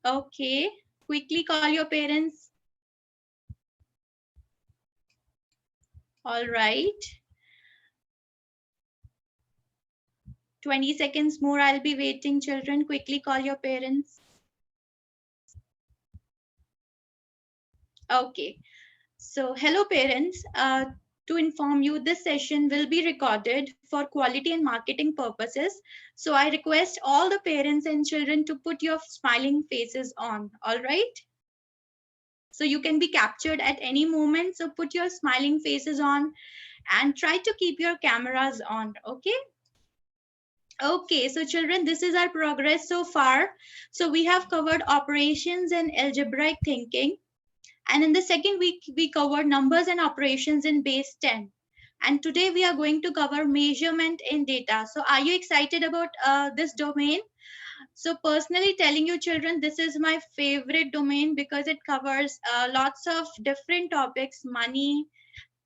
Okay, quickly call your parents. All right. 20 seconds more. I'll be waiting. Children, quickly call your parents. Okay. So, hello parents. To inform you, this session will be recorded for quality and marketing purposes. So, I request all the parents and children to put your smiling faces on. All right. So, you can be captured at any moment. So, put your smiling faces on and try to keep your cameras on. Okay. Okay, so children, this is our progress so far. So we have covered operations and algebraic thinking. And in the second week, we covered numbers and operations in base 10. And today we are going to cover measurement in data. So are you excited about this domain? So personally telling you children, this is my favorite domain because it covers lots of different topics, money,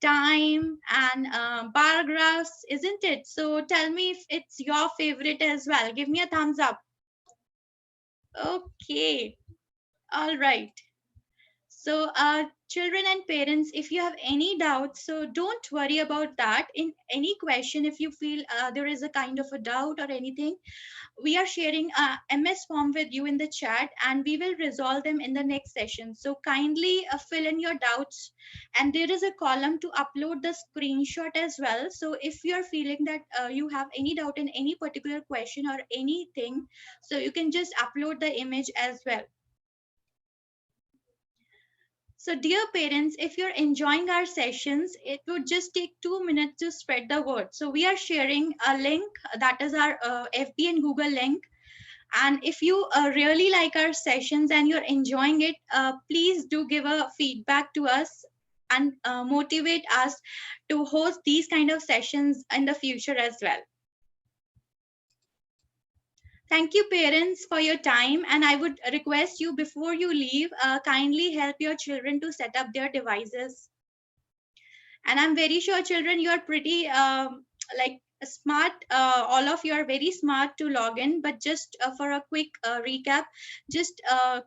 time, and bar graphs, isn't it? So tell me if it's your favorite as well. Give me a thumbs up. Okay. All right. So, children and parents, if you have any doubts, so don't worry about that. In any question, if you feel there is a kind of a doubt or anything, we are sharing a MS form with you in the chat and we will resolve them in the next session. So kindly fill in your doubts, and there is a column to upload the screenshot as well. So if you're feeling that you have any doubt in any particular question or anything, so you can just upload the image as well. So, dear parents, if you're enjoying our sessions, it would just take 2 minutes to spread the word. So, we are sharing a link that is our FB and Google link. And if you really like our sessions and you're enjoying it, please do give a feedback to us and motivate us to host these kind of sessions in the future as well. Thank you, parents, for your time. And I would request you before you leave, kindly help your children to set up their devices. And I'm very sure, children, you are pretty like smart. All of you are very smart to log in. But just for a quick recap, just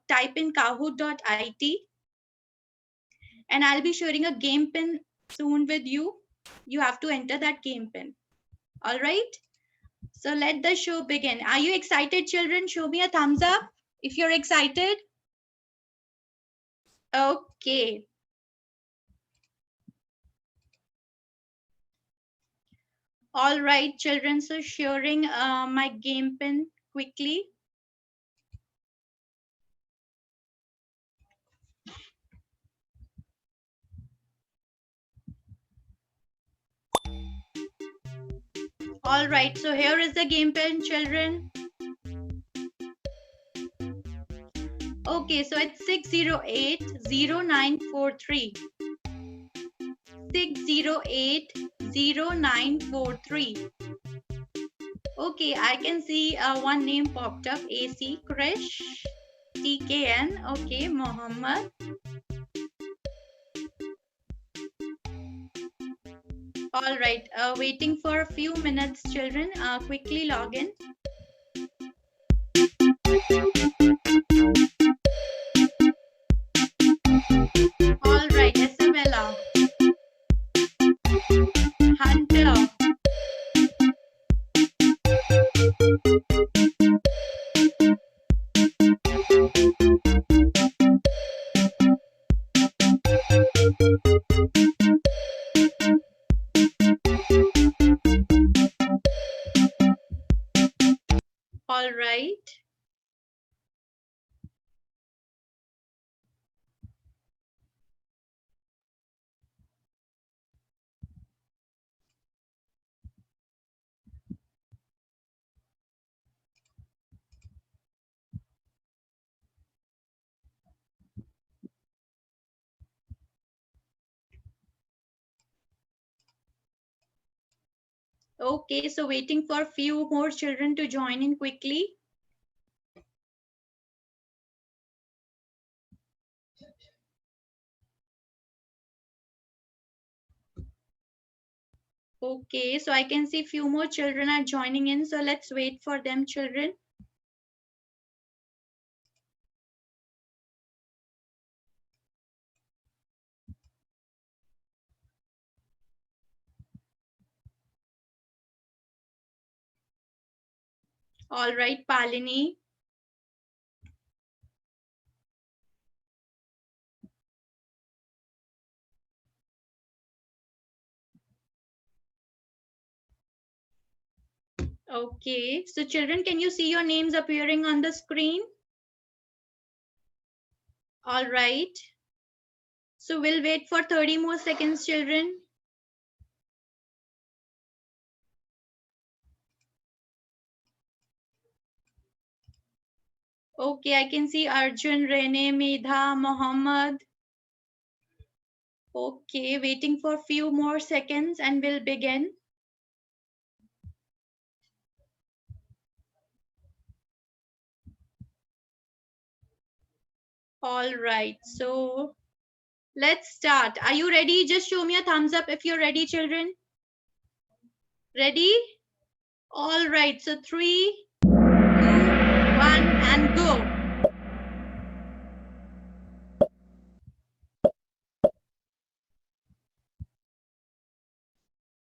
type in kahoot.it, and I'll be sharing a game pin soon with you. You have to enter that game pin. All right. So let the show begin. Are you excited, children? Show me a thumbs up if you're excited. Okay. All right, children. So sharing my game pin quickly. All right. So here is the game pin, children. Okay. So it's 6080943. 6080943. Okay, I can see one name popped up. AC Krish, TKN. Okay, Mohammed. All right, waiting for a few minutes, children. Quickly log in. All right, Isabella, Hunter. All right. Okay, so waiting for a few more children to join in quickly. Okay, so I can see few more children are joining in. So let's wait for them, children. All right, Palini. Okay, so children, can you see your names appearing on the screen? All right. So we'll wait for 30 more seconds, children. Okay, I can see Arjun, Rene, Medha, Mohammed. Okay, waiting for few more seconds and we'll begin. All right, so let's start. Are you ready? Just show me a thumbs up if you're ready, children. Ready? All right, so 3, 2, 1, and go.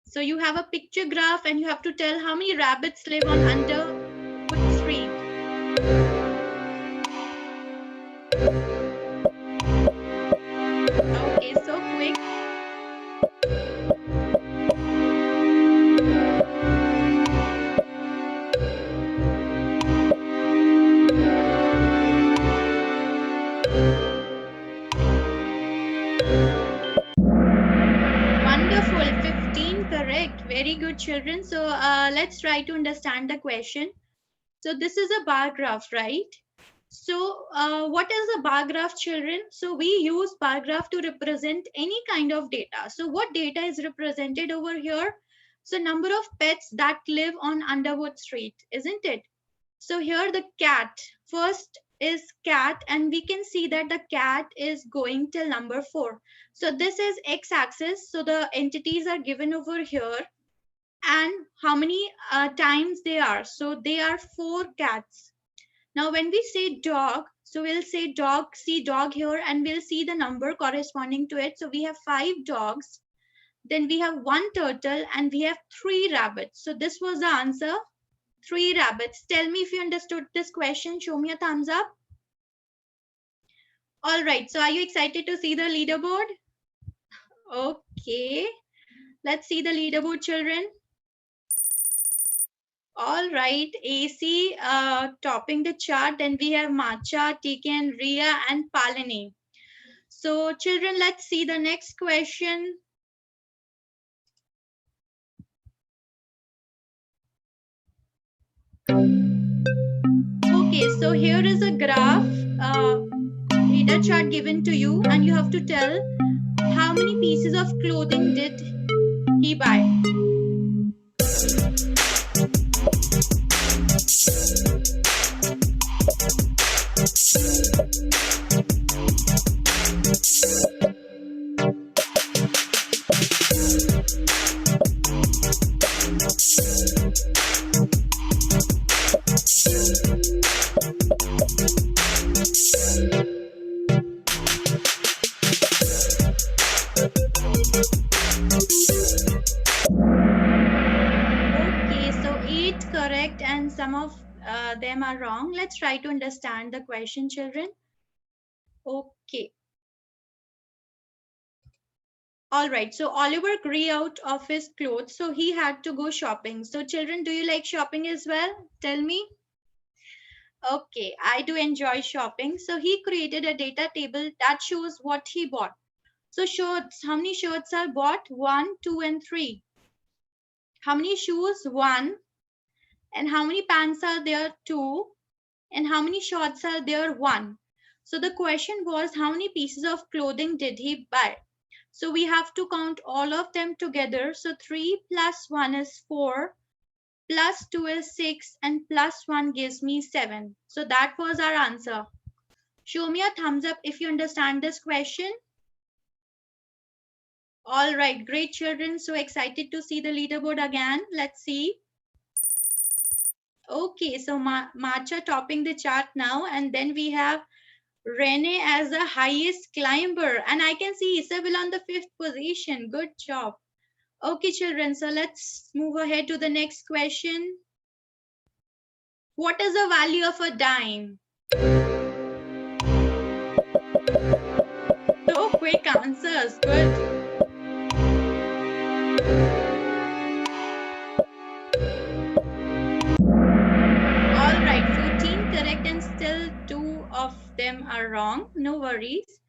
So you have a picture graph and you have to tell how many rabbits live on Underwood Street. Okay, so quick. Wonderful, 15 correct. Very good, children. So let's try to understand the question. So this is a bar graph, right? So what is a bar graph, children? So we use bar graph to represent any kind of data. So what data is represented over here? So number of pets that live on Underwood Street, isn't it? So here the cat, first is cat, and we can see that the cat is going till number 4. So this is x-axis. So the entities are given over here and how many times they are. So they are 4 cats. Now when we say dog, so we'll say dog, see dog here, and we'll see the number corresponding to it. So we have 5 dogs, then we have 1 turtle, and we have 3 rabbits. So this was the answer, 3 rabbits. Tell me if you understood this question. Show me a thumbs up. All right, so are you excited to see the leaderboard? Okay, let's see the leaderboard, children. All right, AC topping the chart. Then we have Macha, TK, and Ria, and Palini. So children, let's see the next question. Okay, so here is a graph, data chart given to you, and you have to tell how many pieces of clothing did he buy. Okay, so 8 correct and some of them are wrong. Let's try to understand the question, children. Okay. All right, so Oliver grew out of his clothes, so he had to go shopping. So children, do you like shopping as well? Tell me. Okay, I do enjoy shopping. So he created a data table that shows what he bought. So shirts, how many shirts are bought? 1, 2, and 3. How many shoes? 1. And how many pants are there? 2. And how many shorts are there? 1. So the question was, how many pieces of clothing did he buy? So we have to count all of them together. So 3 plus 1 is 4, plus 2 is 6, and plus 1 gives me 7. So that was our answer. Show me a thumbs up if you understand this question. All right, great, children. So excited to see the leaderboard again. Let's see. Okay, so Macha topping the chart now, and then we have Rene as the highest climber, and I can see Isabel on the 5th position. Good job. Okay, children, so let's move ahead to the next question. What is the value of a dime? So quick answers. Good. All right, 14 correct and still 2 of them are wrong. No worries.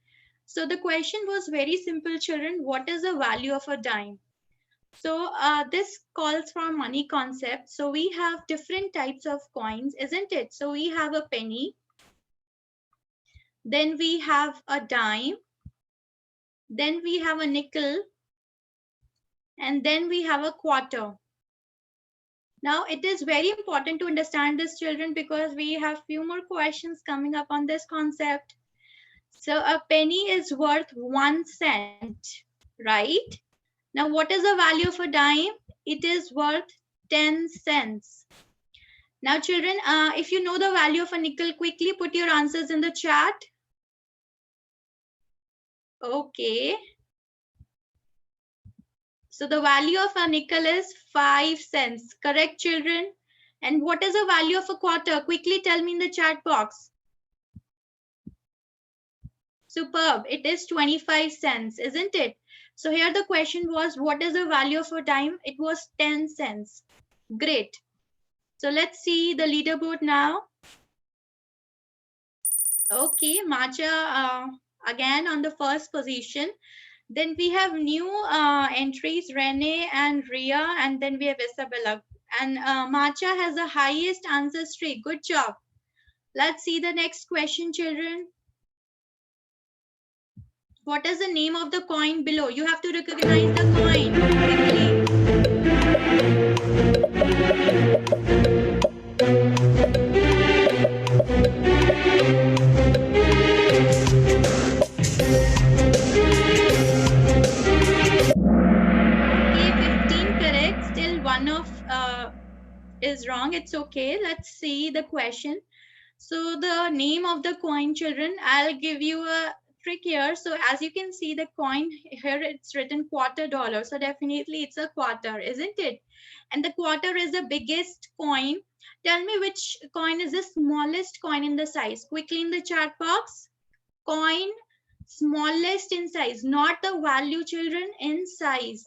So the question was very simple, children. What is the value of a dime? So this calls for money concept. So we have different types of coins, isn't it? So we have a penny, then we have a dime, then we have a nickel, and then we have a quarter. Now it is very important to understand this, children, because we have few more questions coming up on this concept. So a penny is worth 1 cent, right? Now what is the value of a dime? It is worth 10 cents. Now children, if you know the value of a nickel, quickly put your answers in the chat. Okay. So the value of a nickel is 5 cents. Correct, children? And what is the value of a quarter? Quickly tell me in the chat box. Superb. It is 25 cents, isn't it? So here the question was, what is the value of a dime? It was 10 cents. Great. So let's see the leaderboard now. Okay, Macha again on the first position. Then we have new entries, Rene and Ria, and then we have Isabella. And Macha has the highest answer streak. Good job. Let's see the next question, children. What is the name of the coin below? You have to recognize the coin quickly. One of is wrong. It's okay. Let's see the question. So the name of the coin, children, I'll give you a trick here. So as you can see the coin here, it's written $quarter. So definitely it's a quarter, isn't it? And the quarter is the biggest coin. Tell me which coin is the smallest coin in the size. Quickly in the chat box. Coin smallest in size, not the value, children, in size.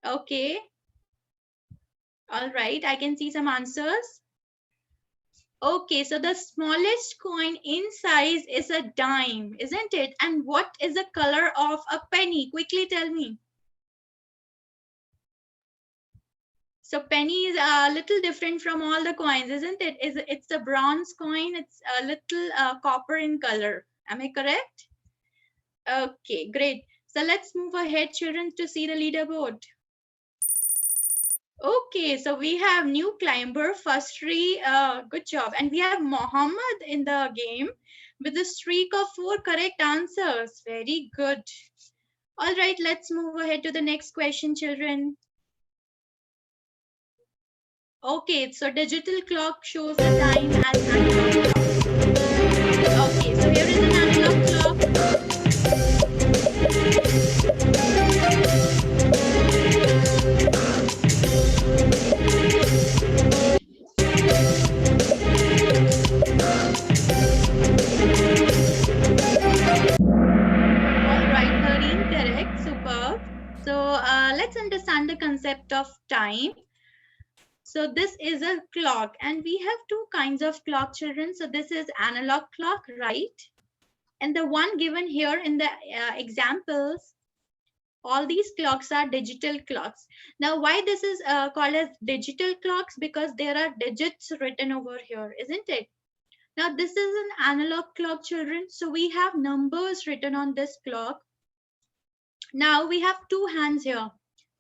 Okay. All right, I can see some answers. Okay, so the smallest coin in size is a dime, isn't it? And what is the color of a penny? Quickly tell me. So penny is a little different from all the coins, isn't it? It's a bronze coin. It's a little copper in color. Am I correct? Okay, great. So let's move ahead, children, to see the leaderboard. Okay, so we have new climber, first three, good job. And we have Mohammed in the game with a streak of 4 correct answers. Very good. All right, let's move ahead to the next question, children. Okay, so digital clock shows the time as analog clock. Okay, so here is an analog clock. Let's understand the concept of time. So this is a clock and we have two kinds of clock, children. So this is analog clock, right? And the one given here in the examples, all these clocks are digital clocks. Now why this is called as digital clocks? Because there are digits written over here, isn't it? Now this is an analog clock, children. So we have numbers written on this clock. Now we have two hands here,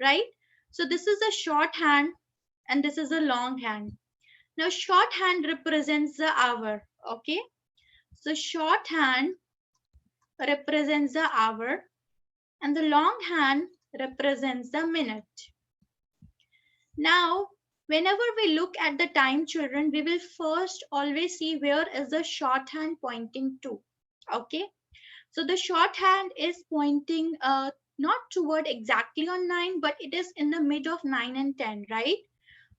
right? So this is a short hand and this is a long hand. Now short hand represents the hour, okay? So short hand represents the hour and the long hand represents the minute. Now, whenever we look at the time, children, we will first always see where is the short hand pointing to, okay? So the short hand is pointing not toward exactly on 9, but it is in the mid of 9 and 10, right?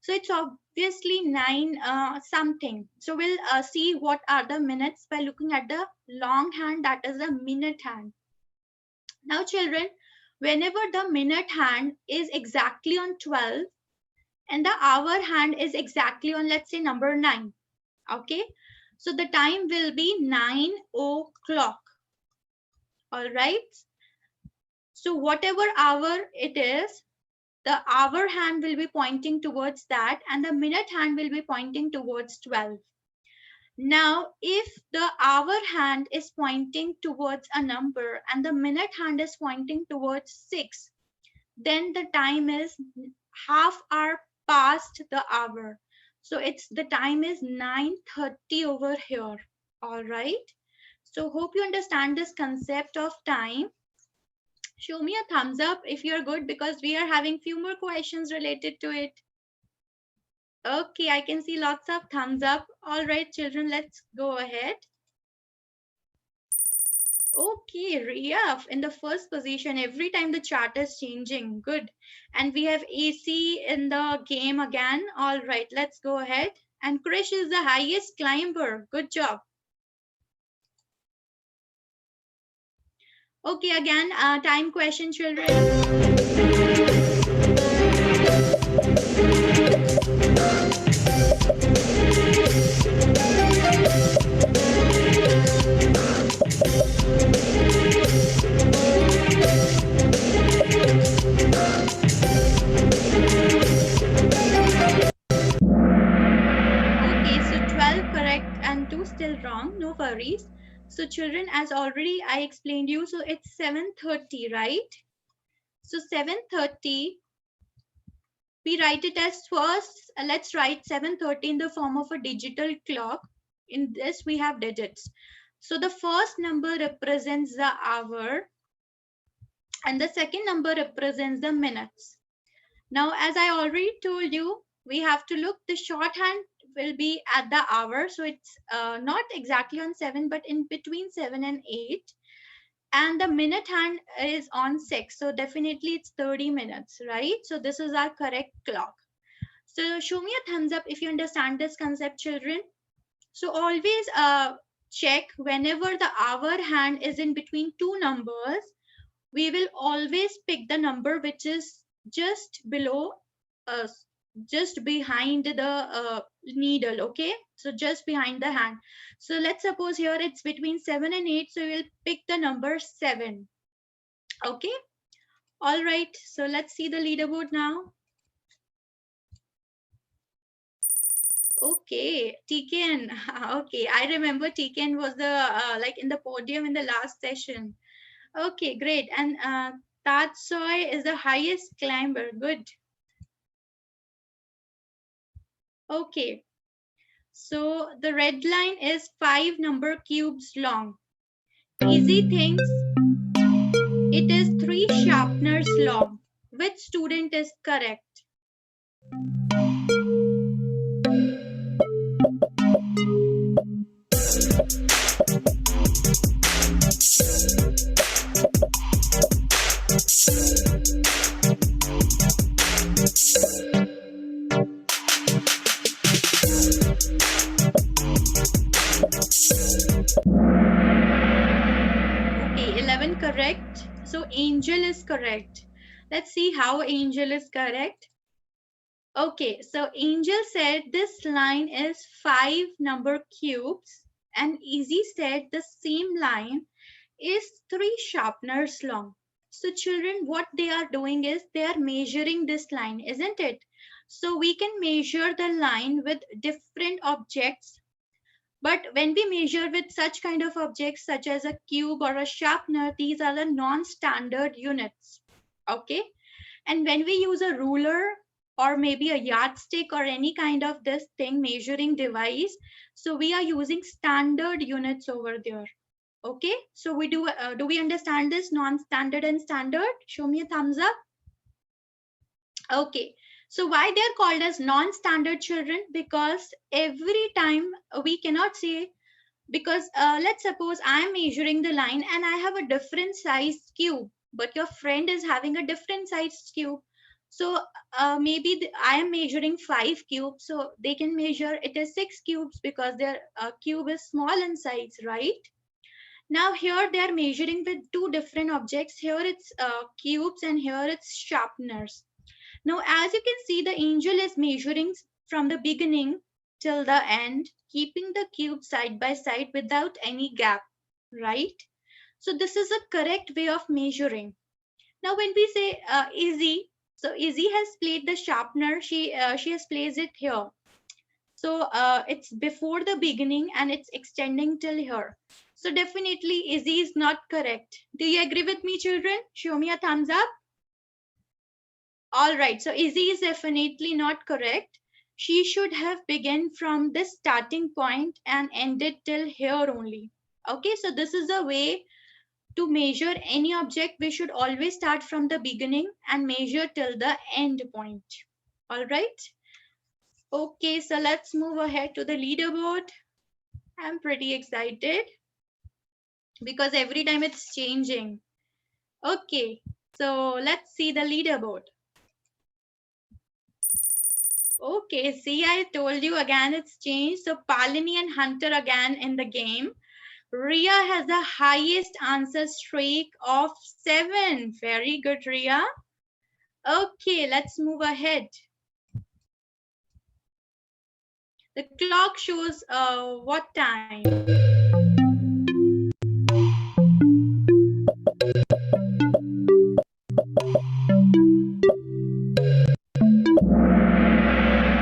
So it's obviously 9 something. So we'll see what are the minutes by looking at the long hand, that is the minute hand. Now children, whenever the minute hand is exactly on 12 and the hour hand is exactly on, let's say, number 9, okay, so the time will be 9 o'clock. All right, so whatever hour it is, the hour hand will be pointing towards that and the minute hand will be pointing towards 12. Now if the hour hand is pointing towards a number and the minute hand is pointing towards 6, then the time is half hour past the hour. So it's the time is 9:30 over here. All right, so hope you understand this concept of time. Show me a thumbs up if you're good, because we are having few more questions related to it. Okay, I can see lots of thumbs up. All right, children, let's go ahead. Okay, Ria in the first position. Every time the chart is changing. Good. And we have AC in the game again. All right, let's go ahead. And Krish is the highest climber. Good job. Okay, again, time question, children. Okay, so 12 correct and 2 still wrong. No worries. So children, as already I explained you, so it's 7:30, right? So 7:30, we write it as first, let's write 7:30 in the form of a digital clock. In this we have digits. So the first number represents the hour and the second number represents the minutes. Now, as I already told you, we have to look, the shorthand will be at the hour. So it's not exactly on 7, but in between 7 and 8. And the minute hand is on 6. So definitely it's 30 minutes, right? So this is our correct clock. So show me a thumbs up if you understand this concept, children. So always check whenever the hour hand is in between two numbers, we will always pick the number which is just below, uh, just behind the needle, okay? So just behind the hand. So let's suppose here it's between 7 and 8, so we'll pick the number 7, okay? All right, so let's see the leaderboard now. Okay, TKN. Okay, I remember TKN was the like in the podium in the last session. Okay, great. And Tatsoy is the highest climber. Good. Okay, so the red line is 5 number cubes long. Easy things, it is 3 sharpeners long. Which student is correct? Okay, 11 correct. So Angel is correct. Let's see how Angel is correct. Okay, so Angel said this line is 5 number cubes, and Easy said the same line is 3 sharpeners long. So children, what they are doing is they are measuring this line, isn't it? So we can measure the line with different objects. But when we measure with such kind of objects such as a cube or a sharpener, these are the non-standard units. Okay. And when we use a ruler or maybe a yardstick or any kind of this thing measuring device, so we are using standard units over there. Okay, so we do we understand this non-standard and standard? Show me a thumbs up. Okay, so why they're called as non-standard, children? Because every time we cannot say, because let's suppose I'm measuring the line and I have a different size cube, but your friend is having a different size cube. So maybe I am measuring 5 cubes, so they can measure it is 6 cubes because their cube is small in size, right? Now here they are measuring with two different objects. Here it's cubes and here it's sharpeners. Now as you can see, the angel is measuring from the beginning till the end, keeping the cube side by side without any gap, right? So this is a correct way of measuring. Now when we say Izzy, so Izzy has played the sharpener. She has placed it here. So it's before the beginning and it's extending till here. So definitely Izzy is not correct. Do you agree with me, children? Show me a thumbs up. All right. So Izzy is definitely not correct. She should have begun from this starting point and ended till here only. Okay. So this is a way to measure any object. We should always start from the beginning and measure till the end point. All right. Okay, so let's move ahead to the leaderboard. I'm pretty excited because every time it's changing. Okay, so let's see the leaderboard. Okay, see, I told you again it's changed. So Palini and Hunter again in the game. Ria has the highest answer streak of 7. Very good, Ria. Okay, let's move ahead. The clock shows what time?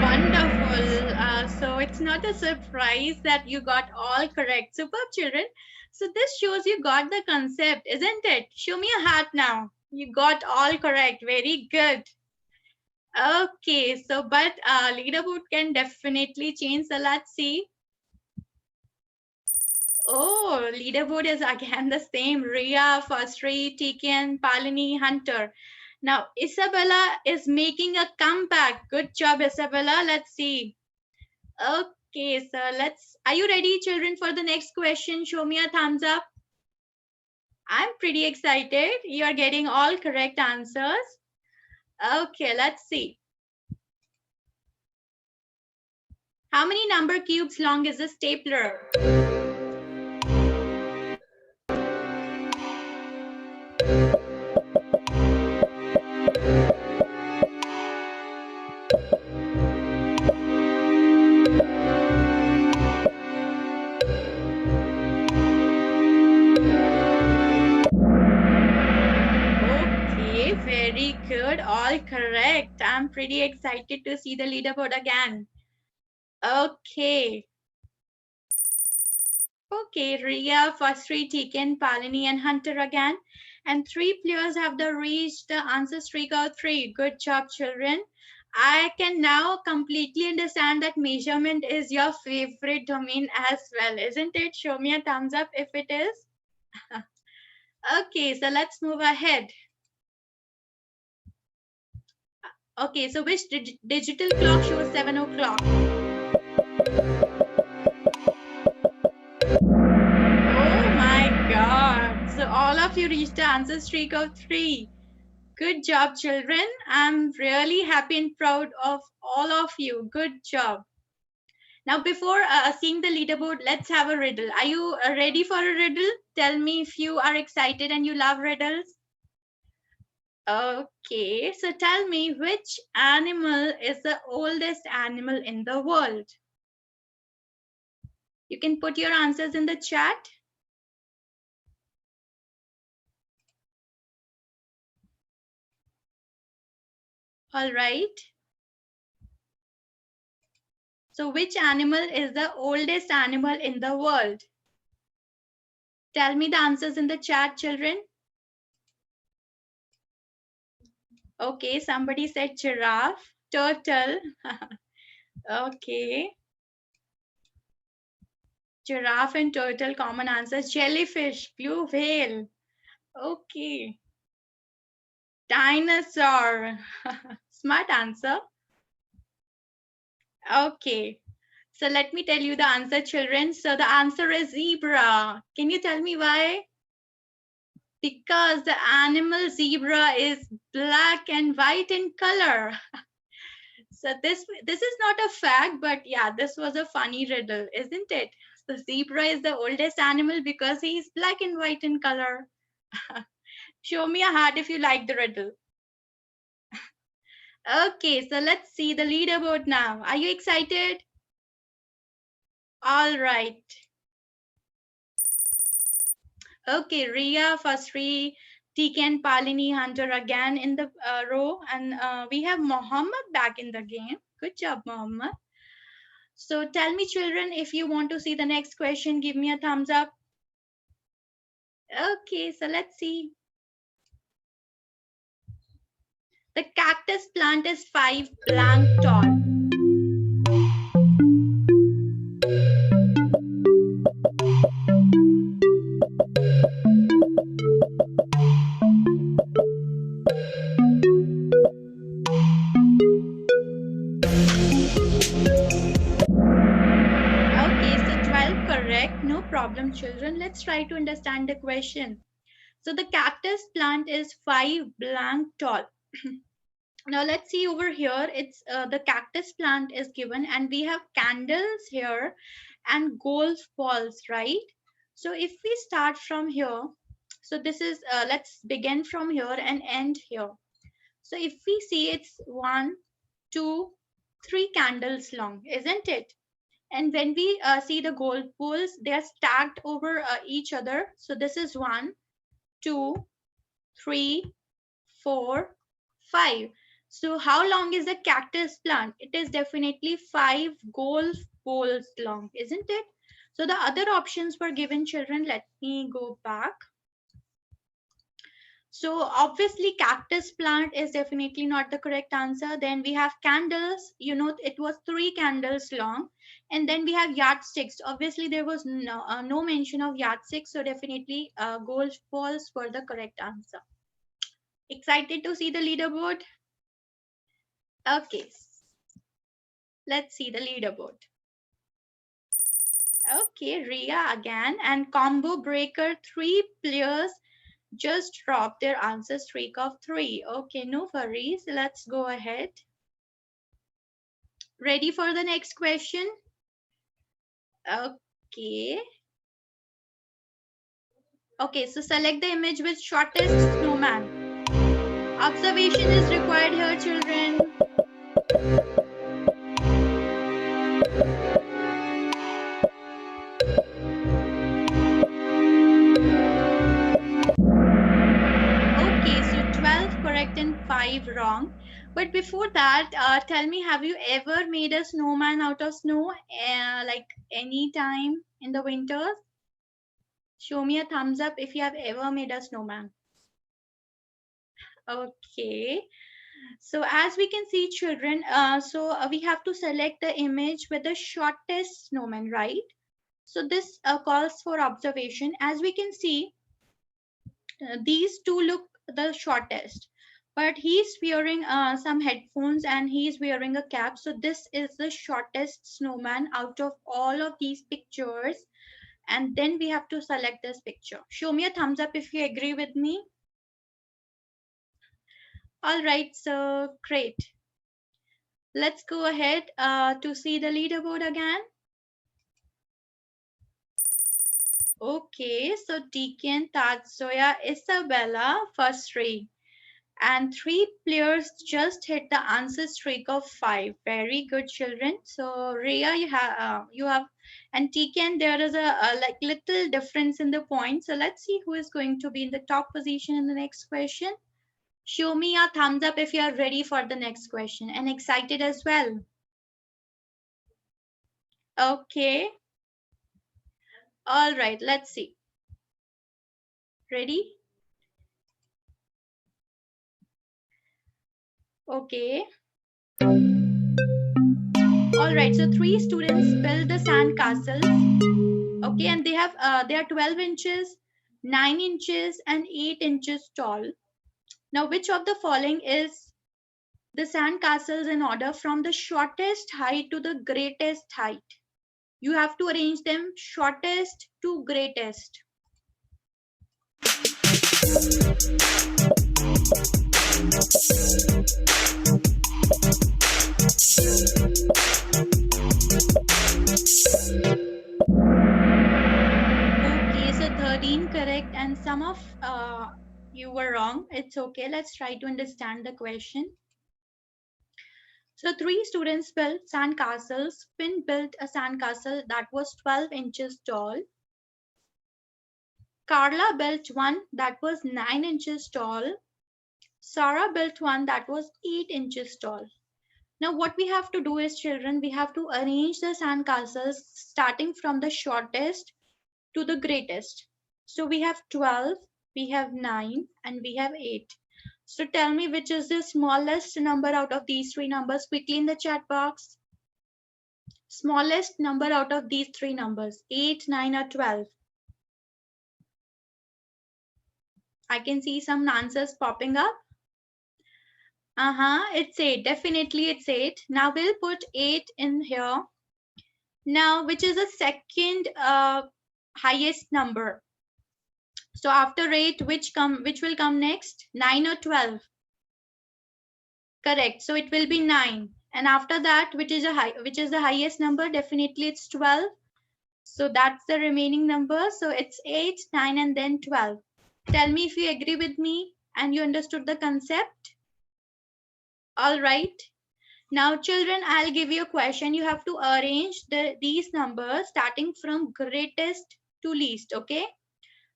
Wonderful. So it's not a surprise that you got all correct. Superb, children. So this shows you got the concept, isn't it? Show me a hat now. You got all correct. Very good. Okay, so but leaderboard can definitely change. So let's see. Oh, leaderboard is again the same. Ria, Fastri, Tikian, Palini, Hunter. Now, Isabella is making a comeback. Good job, Isabella. Let's see. Okay, so are you ready, children, for the next question? Show me a thumbs up. I'm pretty excited. You're getting all correct answers. Okay, let's see. How many number cubes long is a stapler? Okay, very good. All correct. I'm pretty excited to see the leaderboard again. Okay. Okay, Ria, Fastri, Tiken, Palini, and Hunter again. And 3 players have reached the answer streak of 3. Good job, children. I can now completely understand that measurement is your favorite domain as well, isn't it? Show me a thumbs up if it is. Okay, so let's move ahead. Okay, so which digital clock shows 7 o'clock? Oh my God. So all of you reached the answer streak of 3. Good job, children. I'm really happy and proud of all of you. Good job. Now, before seeing the leaderboard, let's have a riddle. Are you ready for a riddle? Tell me if you are excited and you love riddles. Okay, so tell me which animal is the oldest animal in the world? You can put your answers in the chat. All right. So which animal is the oldest animal in the world? Tell me the answers in the chat, children. Okay, somebody said giraffe, turtle. Okay. Giraffe and turtle, common answers. Jellyfish, blue whale. Okay. Dinosaur. Smart answer. Okay. So let me tell you the answer, children. So the answer is zebra. Can you tell me why? Because the animal zebra is black and white in color. So this is not a fact, but yeah, this was a funny riddle, isn't it? The zebra is the oldest animal because he is black and white in color. Show me a heart if you like the riddle. Okay, so let's see the leaderboard now. Are you excited? All right. Okay, Ria, Fasri, Tiken, Palini, Hunter again in the row. And we have Mohammed back in the game. Good job, Mohammed. So tell me, children, if you want to see the next question, give me a thumbs up. Okay, so let's see. The cactus plant is 5 blank tall. Okay, so 12 correct. No problem, children. Let's try to understand the question. So the cactus plant is 5 blank tall. Now let's see over here. It's the cactus plant is given, and we have candles here and golf balls, right? So if we start from here, so this is let's begin from here and end here. So if we see, it's 1, 2, 3 candles long, isn't it? And when we see the gold balls, they are stacked over each other. So this is 1, 2, 3, 4, 5. So how long is the cactus plant? It is definitely 5 golf balls long, isn't it? So the other options were given, children. Let me go back. So obviously cactus plant is definitely not the correct answer. Then we have candles, it was 3 candles long. And then we have yardsticks. Obviously there was no mention of yardsticks. So definitely golf balls were the correct answer. Excited to see the leaderboard? Okay, let's see the leaderboard. Okay, Ria again, and combo breaker, 3 players just dropped their answer streak of 3. Okay, no worries. Let's go ahead. Ready for the next question? Okay. Okay, so select the image with shortest snowman. Observation is required here, children. Okay, so 12 correct and 5 wrong. But before that, tell me, have you ever made a snowman out of snow, like any time in the winters? Show me a thumbs up if you have ever made a snowman. Okay. So as we can see, children, we have to select the image with the shortest snowman, right? So this calls for observation. As we can see, these two look the shortest, but he's wearing some headphones and he's wearing a cap. So this is the shortest snowman out of all of these pictures. And then we have to select this picture. Show me a thumbs up if you agree with me. All right, so great. Let's go ahead to see the leaderboard again. Okay, so Deacon, Tatsoya, Isabella, first 3. And 3 players just hit the answer streak of 5. Very good, children. So Rhea, you have, and Tiken, there is a like little difference in the points. So let's see who is going to be in the top position in the next question. Show me a thumbs up if you are ready for the next question and excited as well. Okay. All right, let's see. Ready? Okay. All right, so 3 students build the sand castles. Okay, and they are 12 inches, 9 inches, and 8 inches tall. Now, which of the following is the sand castles in order from the shortest height to the greatest height? You have to arrange them shortest to greatest. Okay, so 13 correct, and some of you were wrong. It's okay. Let's try to understand the question. So three students built sandcastles. Finn built a sandcastle that was 12 inches tall. Carla built one that was 9 inches tall. Sarah built one that was 8 inches tall. Now, what we have to do is, children, we have to arrange the sandcastles starting from the shortest to the greatest. So we have 12, we have 9, and we have 8. So tell me which is the smallest number out of these three numbers quickly in the chat box. Smallest number out of these three numbers, 8, 9, or 12. I can see some answers popping up. It's 8. Definitely it's 8. Now we'll put 8 in here. Now, which is the second highest number? So after 8, which will come next? 9 or 12? Correct. So it will be 9. And after that, which is the highest number? Definitely it's 12. So that's the remaining number. So it's 8, 9, and then 12. Tell me if you agree with me and you understood the concept. All right. Now, children, I'll give you a question. You have to arrange these numbers starting from greatest to least, okay?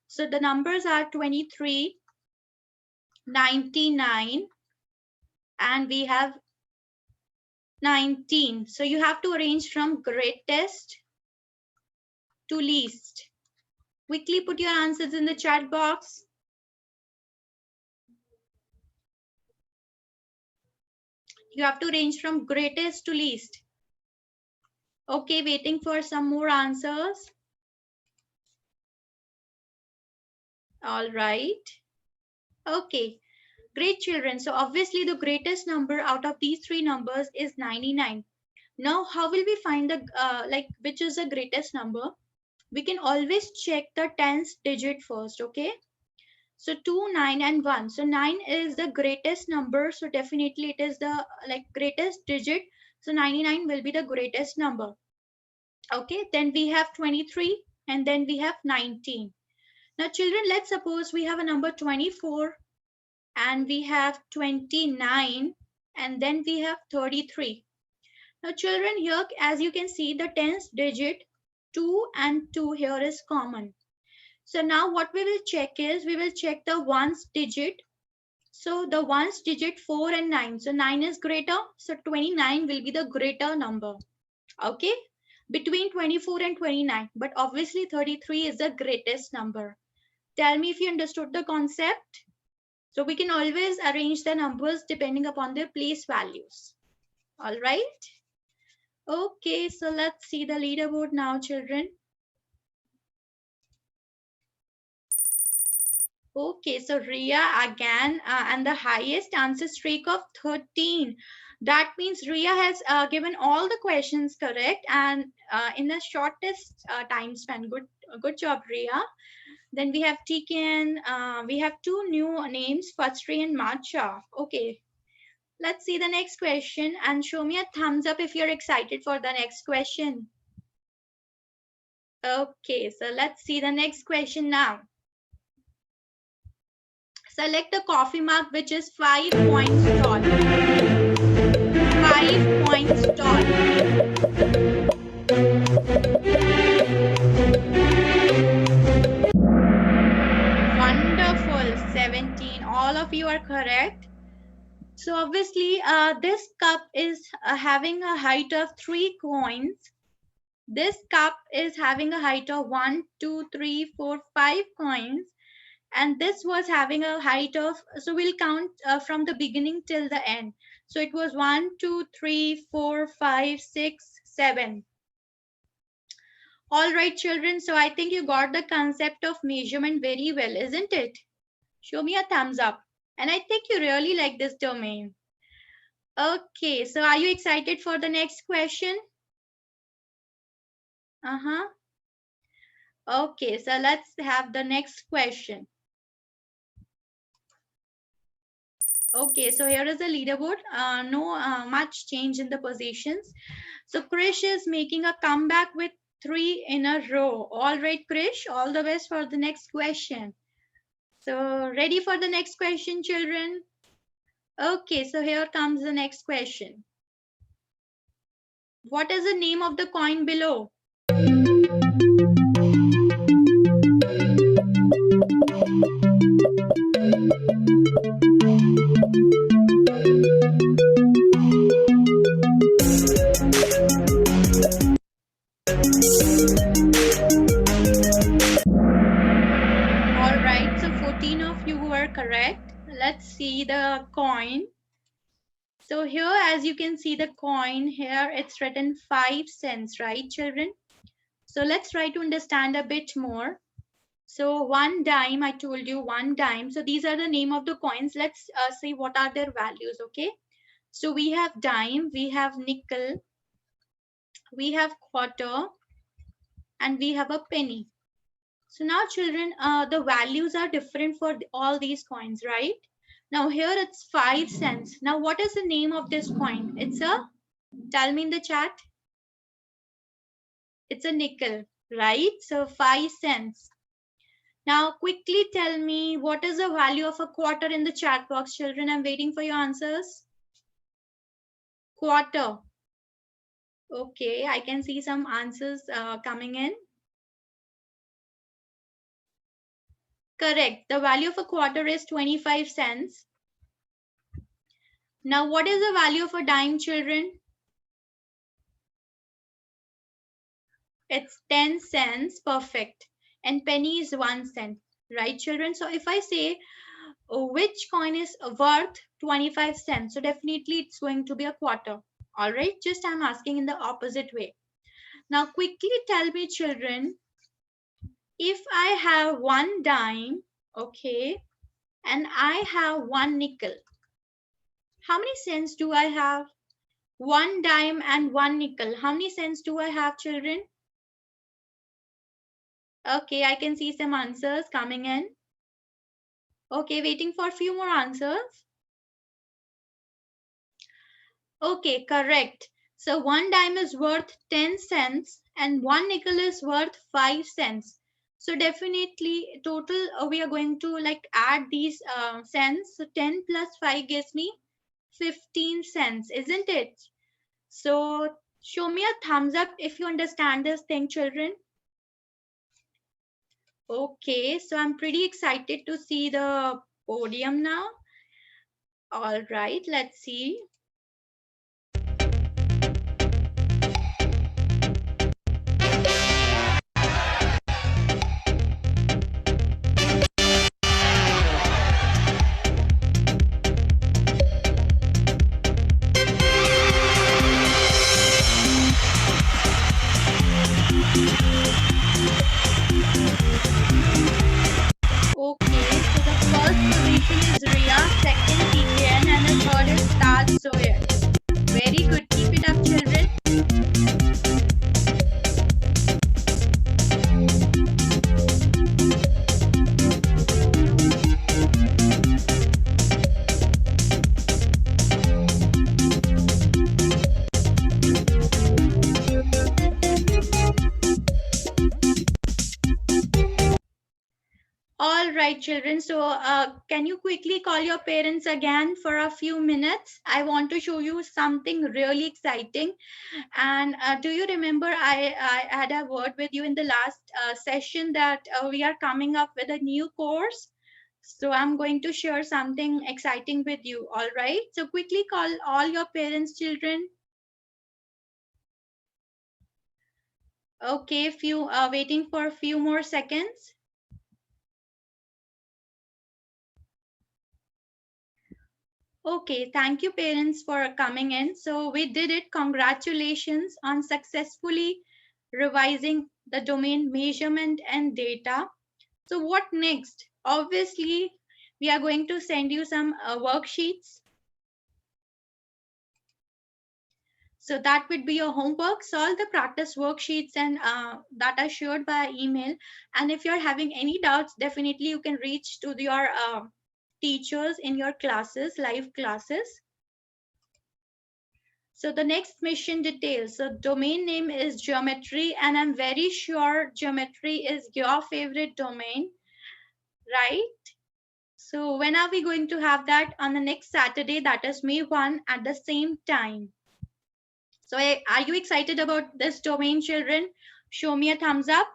So the numbers are 23, 99, and we have 19. So you have to arrange from greatest to least. Quickly put your answers in the chat box. You have to arrange from greatest to least. Okay, waiting for some more answers. All right. Okay, great children. So obviously the greatest number out of these three numbers is 99. Now, how will we find the which is the greatest number? We can always check the tens digit first, okay? So 2, 9, and 1. So 9 is the greatest number. So definitely it is the greatest digit. So 99 will be the greatest number. Okay, then we have 23 and then we have 19. Now children, let's suppose we have a number 24 and we have 29 and then we have 33. Now children, here as you can see the tens digit 2 and 2 here is common. So now what we will check is we will check the ones digit. So the ones digit 4 and 9. So 9 is greater. So 29 will be the greater number. Okay. Between 24 and 29. But obviously 33 is the greatest number. Tell me if you understood the concept. So we can always arrange the numbers depending upon their place values. All right. Okay. So let's see the leaderboard now, children. Okay, so Ria again and the highest answer streak of 13. That means Ria has given all the questions correct and in the shortest time span. Good job, Ria. Then we have Tiken. We have two new names, Fatri and Matcha. Okay, let's see the next question and show me a thumbs up if you're excited for the next question. Okay, so let's see the next question now. Select the coffee mug which is 5 points tall. 5 points tall. Wonderful. 17. All of you are correct. So obviously this cup is having a height of 3 coins. This cup is having a height of 1, 2, 3, 4, 5 coins. And this was having a height of, so we'll count from the beginning till the end. So it was 1, 2, 3, 4, 5, 6, 7. All right, children. So I think you got the concept of measurement very well, isn't it? Show me a thumbs up. And I think you really like this domain. Okay, so are you excited for the next question? Okay, so let's have the next question. Okay, so here is the leaderboard. No much change in the positions. So Krish is making a comeback with 3 in a row. All right, Krish, all the best for the next question. So ready for the next question, children? Okay, so here comes the next question. What is the name of the coin below? All right, so 14 of you were correct. Let's see the coin. So here, as you can see the coin here, it's written 5 cents, right, children? So let's try to understand a bit more. So one dime, I told you one dime. So these are the name of the coins. Let's see what are their values, okay? So we have dime, we have nickel, we have quarter, and we have a penny. So now children, the values are different for all these coins, right? Now here it's 5 cents. Now what is the name of this coin? Tell me in the chat. It's a nickel, right? So 5 cents. Now quickly tell me what is the value of a quarter in the chat box, children. I'm waiting for your answers. Quarter. Okay, I can see some answers coming in. Correct. The value of a quarter is 25 cents. Now what is the value of a dime, children? It's 10 cents. Perfect. And penny is 1 cent. Right, children? So if I say which coin is worth 25 cents, so definitely it's going to be a quarter. All right, just I'm asking in the opposite way. Now quickly tell me, children, if I have one dime, okay, and I have one nickel, how many cents do I have? One dime and one nickel. How many cents do I have, children? Okay, I can see some answers coming in. Okay, waiting for a few more answers. Okay, correct. So one dime is worth 10 cents and one nickel is worth 5 cents. So definitely total we are going to like add these cents. So 10 plus 5 gives me 15 cents, isn't it? So show me a thumbs up if you understand this thing, children. Okay, so I'm pretty excited to see the podium now. All right, let's see. Okay, so the first position is Ria, second TKN, and the third is Taj Zoyer. Very good. Keep it up, children. All right, children. So can you quickly call your parents again for a few minutes? I want to show you something really exciting. And do you remember I had a word with you in the last session that we are coming up with a new course? So I'm going to share something exciting with you. All right. So quickly call all your parents, children. Okay, few waiting for a few more seconds. Okay, thank you parents for coming in. So we did it. Congratulations on successfully revising the domain measurement and data. So what next? Obviously, we are going to send you some worksheets. So that would be your homework. Solve the practice worksheets and that are shared by email. And if you're having any doubts, definitely you can reach to your teachers in your classes, live classes. So the next mission details. So domain name is geometry, and I'm very sure geometry is your favorite domain, right? So when are we going to have that? On the next Saturday, that is May 1 at the same time. So are you excited about this domain, children? Show me a thumbs up.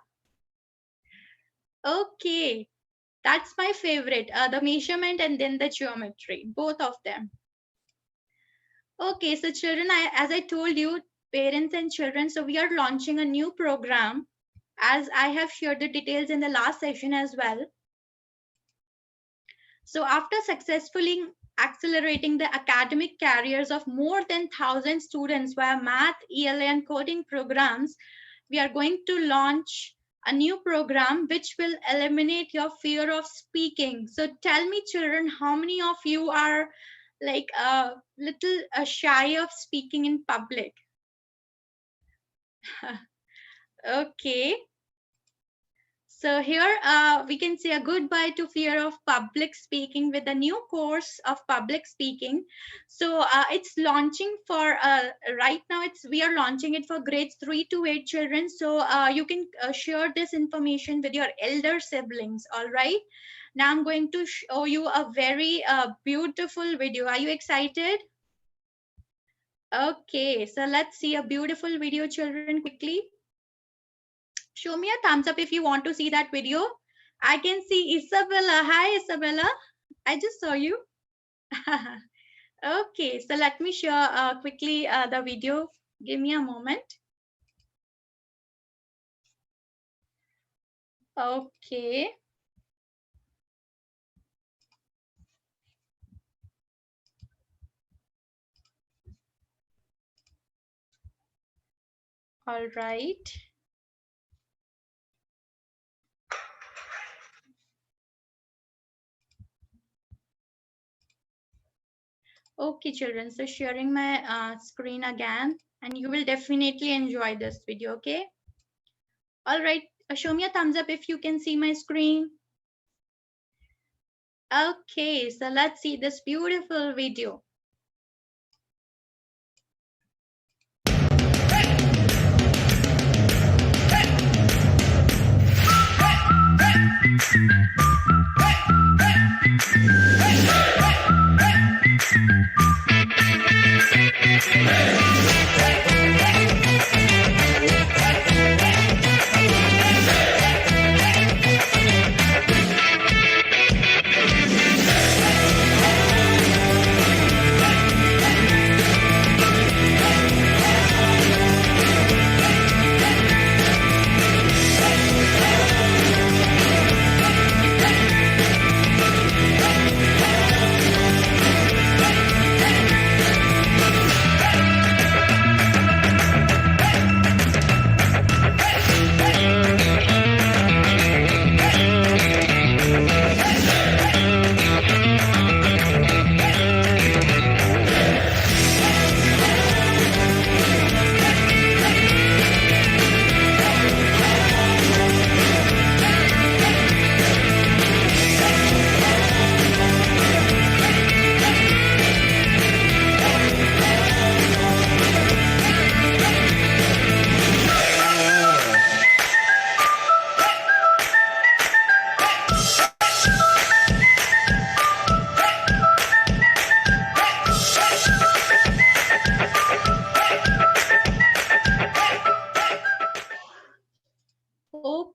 Okay, that's my favorite, the measurement and then the geometry, both of them. Okay, so children, as I told you, parents and children, so we are launching a new program, as I have shared the details in the last session as well. So after successfully accelerating the academic careers of more than 1,000 students via math, ELA, and coding programs, we are going to launch a new program which will eliminate your fear of speaking. So tell me, children, how many of you are like a little shy of speaking in public? Okay. So here we can say a goodbye to fear of public speaking with a new course of public speaking. So it's launching for right now. We are launching it for grades 3 to 8 children. So you can share this information with your elder siblings. All right. Now I'm going to show you a very beautiful video. Are you excited? Okay. So let's see a beautiful video, children, quickly. Show me a thumbs up if you want to see that video. I can see Isabella. Hi, Isabella. I just saw you. Okay, so let me share quickly the video. Give me a moment. Okay. All right. Okay, children. So sharing my screen again, and you will definitely enjoy this video, okay? All right. Show me a thumbs up if you can see my screen. Okay, so let's see this beautiful video.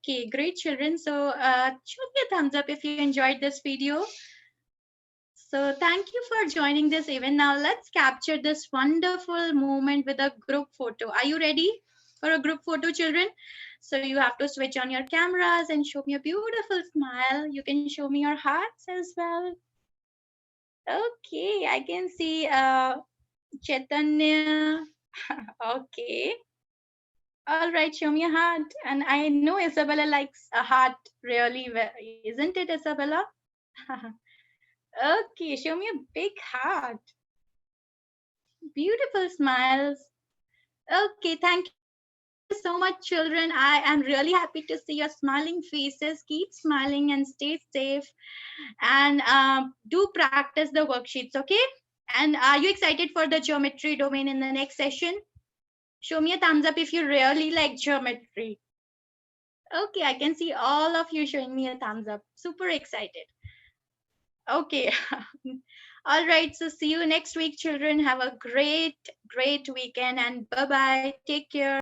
Okay, great, children. So show me a thumbs up if you enjoyed this video. So thank you for joining this event. Now let's capture this wonderful moment with a group photo. Are you ready for a group photo, children? So you have to switch on your cameras and show me a beautiful smile. You can show me your hearts as well. Okay, I can see Chaitanya. Okay. All right, show me a heart. And I know Isabella likes a heart really well. Isn't it, Isabella? Okay, show me a big heart. Beautiful smiles. Okay, thank so much, children. I am really happy to see your smiling faces. Keep smiling and stay safe. And do practice the worksheets, okay? And are you excited for the geometry domain in the next session? Show me a thumbs up if you really like geometry. Okay, I can see all of you showing me a thumbs up. Super excited. Okay. All right. So see you next week, children. Have a great weekend and bye bye. Take care.